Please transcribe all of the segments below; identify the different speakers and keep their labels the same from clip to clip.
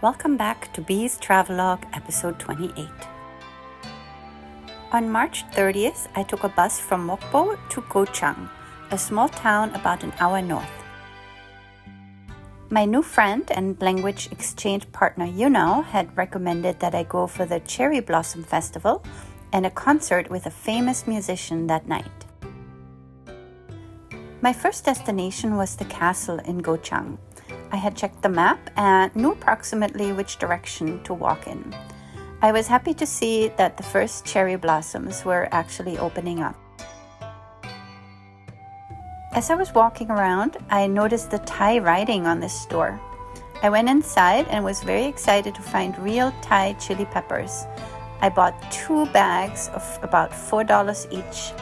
Speaker 1: Welcome back to Bee's Travelogue, episode 28. On March 30th, I took a bus from Mokpo to Gochang, a small town about an hour north. My new friend and language exchange partner Yuno had recommended that I go for the Cherry Blossom Festival and a concert with a famous musician that night. My first destination was the castle in Gochang. I had checked the map and knew approximately which direction to walk in. I was happy to see that the first cherry blossoms were actually opening up. As I was walking around, I noticed the Thai writing on this store. I went inside and was very excited to find real Thai chili peppers. I bought 2 bags of about $4 each.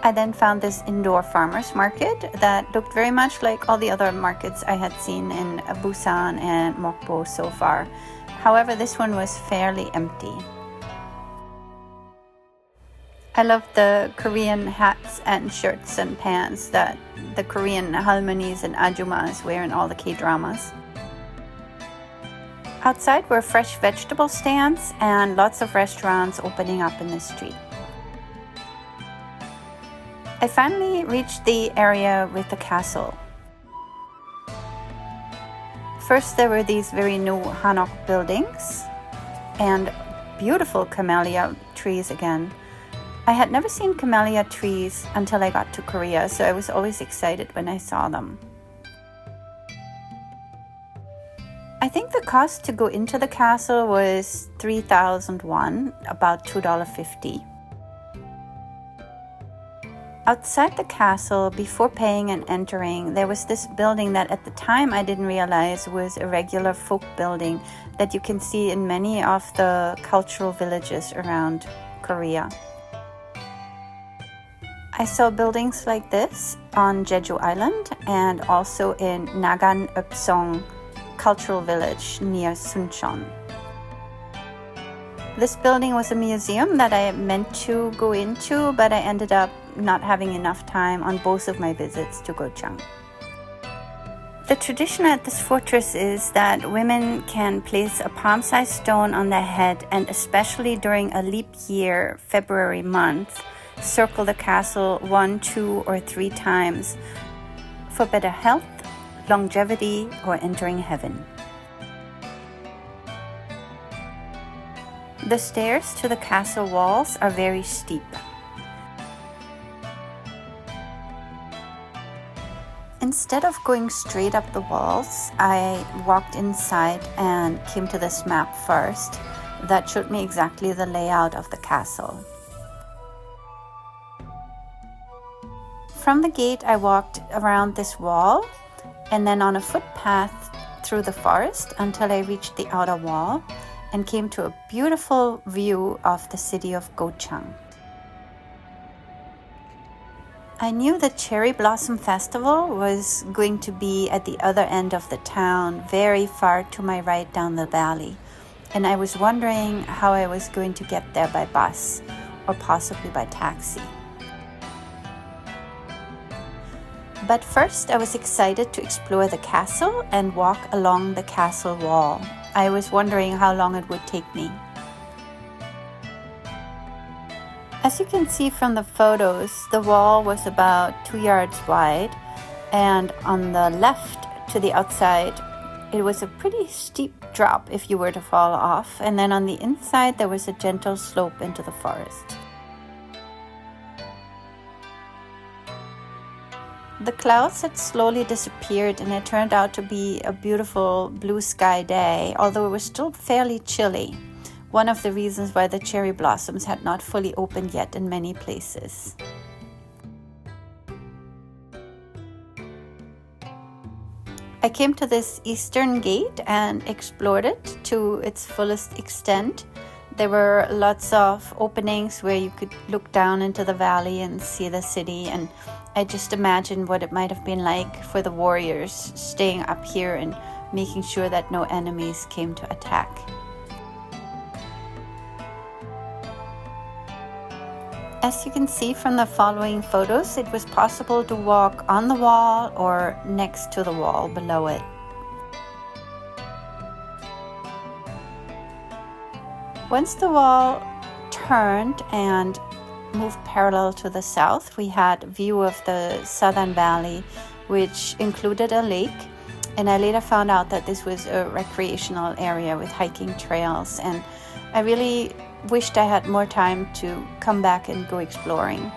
Speaker 1: I then found this indoor farmers market that looked very much like all the other markets I had seen in Busan and Mokpo so far. However, this one was fairly empty. I love the Korean hats and shirts and pants that the Korean halmanis and ajumas wear in all the K-dramas. Outside were fresh vegetable stands and lots of restaurants opening up in the street. I finally reached the area with the castle. First, there were these very new hanok buildings and beautiful camellia trees again. I had never seen camellia trees until I got to Korea, so I was always excited when I saw them. I think the cost to go into the castle was 3,000 won, about $2.50. Outside the castle, before paying and entering, there was this building that at the time I didn't realize was a regular folk building that you can see in many of the cultural villages around Korea. I saw buildings like this on Jeju Island and also in Nagan Upsong Cultural Village near Suncheon. This building was a museum that I meant to go into, but I ended up not having enough time on both of my visits to Gochang. The tradition at this fortress is that women can place a palm-sized stone on their head and especially during a leap year, February month, circle the castle 1, 2, or 3 times for better health, longevity, or entering heaven. The stairs to the castle walls are very steep. Instead of going straight up the walls, I walked inside and came to this map first that showed me exactly the layout of the castle. From the gate, I walked around this wall and then on a footpath through the forest until I reached the outer wall and came to a beautiful view of the city of Gochang. I knew the Cherry Blossom Festival was going to be at the other end of the town, very far to my right down the valley, and I was wondering how I was going to get there by bus or possibly by taxi. But first, I was excited to explore the castle and walk along the castle wall. I was wondering how long it would take me. As you can see from the photos, the wall was about 2 yards wide, and on the left to the outside, it was a pretty steep drop if you were to fall off, and then on the inside, there was a gentle slope into the forest. The clouds had slowly disappeared and it turned out to be a beautiful blue sky day, although it was still fairly chilly. One of the reasons why the cherry blossoms had not fully opened yet in many places. I came to this eastern gate and explored it to its fullest extent. There were lots of openings where you could look down into the valley and see the city, and I just imagined what it might have been like for the warriors staying up here and making sure that no enemies came to attack. As you can see from the following photos, it was possible to walk on the wall or next to the wall below it. Once the wall turned and moved parallel to the south, we had a view of the southern valley, which included a lake. And I later found out that this was a recreational area with hiking trails, and I really wished I had more time to come back and go exploring.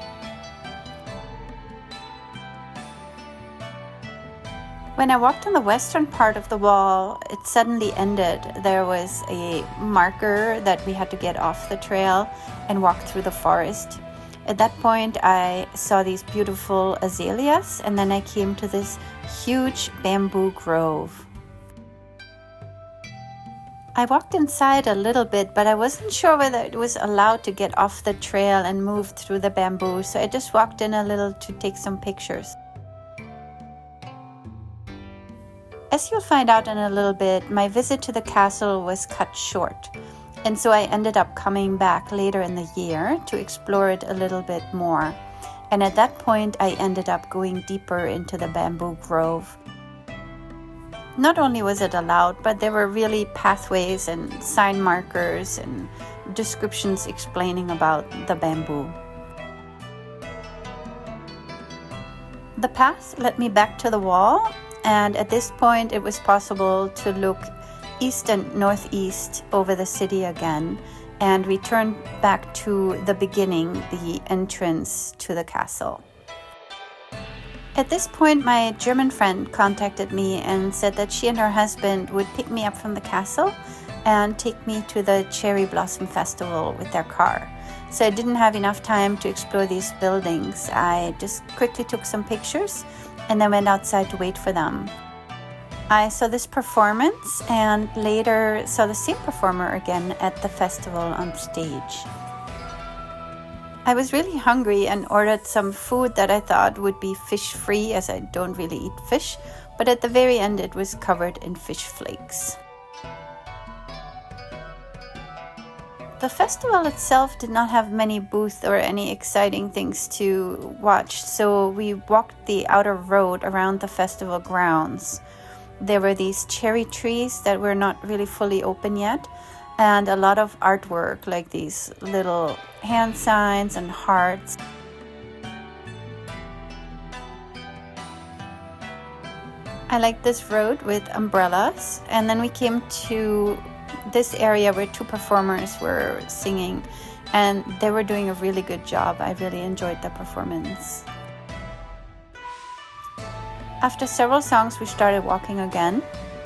Speaker 1: When I walked on the western part of the wall, it suddenly ended. There was a marker that we had to get off the trail and walk through the forest. At that point, I saw these beautiful azaleas, and then I came to this huge bamboo grove. I walked inside a little bit, but I wasn't sure whether it was allowed to get off the trail and move through the bamboo, so I just walked in a little to take some pictures. As you'll find out in a little bit, my visit to the castle was cut short, and so I ended up coming back later in the year to explore it a little bit more. And at that point, I ended up going deeper into the bamboo grove. Not only was it allowed, but there were really pathways and sign markers and descriptions explaining about the bamboo. The path led me back to the wall, and at this point it was possible to look east and northeast over the city again and return back to the beginning, the entrance to the castle. At this point, my German friend contacted me and said that she and her husband would pick me up from the castle and take me to the Cherry Blossom Festival with their car. So I didn't have enough time to explore these buildings. I just quickly took some pictures and then went outside to wait for them. I saw this performance and later saw the same performer again at the festival on stage. I was really hungry and ordered some food that I thought would be fish-free, as I don't really eat fish, but at the very end it was covered in fish flakes. The festival itself did not have many booths or any exciting things to watch, so we walked the outer road around the festival grounds. There were these cherry trees that were not really fully open yet, and a lot of artwork like these little hand signs and hearts. I liked this road with umbrellas, and then we came to this area where two performers were singing, and they were doing a really good job. I really enjoyed the performance. After several songs, we started walking again,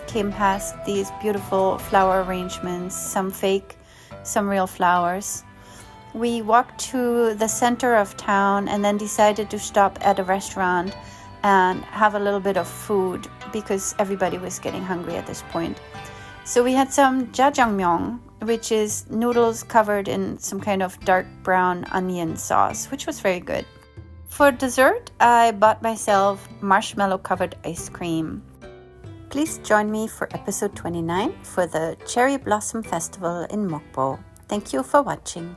Speaker 1: came past these beautiful flower arrangements, some fake, some real flowers. We walked to the center of town and then decided to stop at a restaurant and have a little bit of food because everybody was getting hungry at this point. So we had some jjajangmyeon, which is noodles covered in some kind of dark brown onion sauce, which was very good. For dessert, I bought myself marshmallow-covered ice cream. Please join me for episode 29 for the Cherry Blossom Festival in Mokpo. Thank you for watching.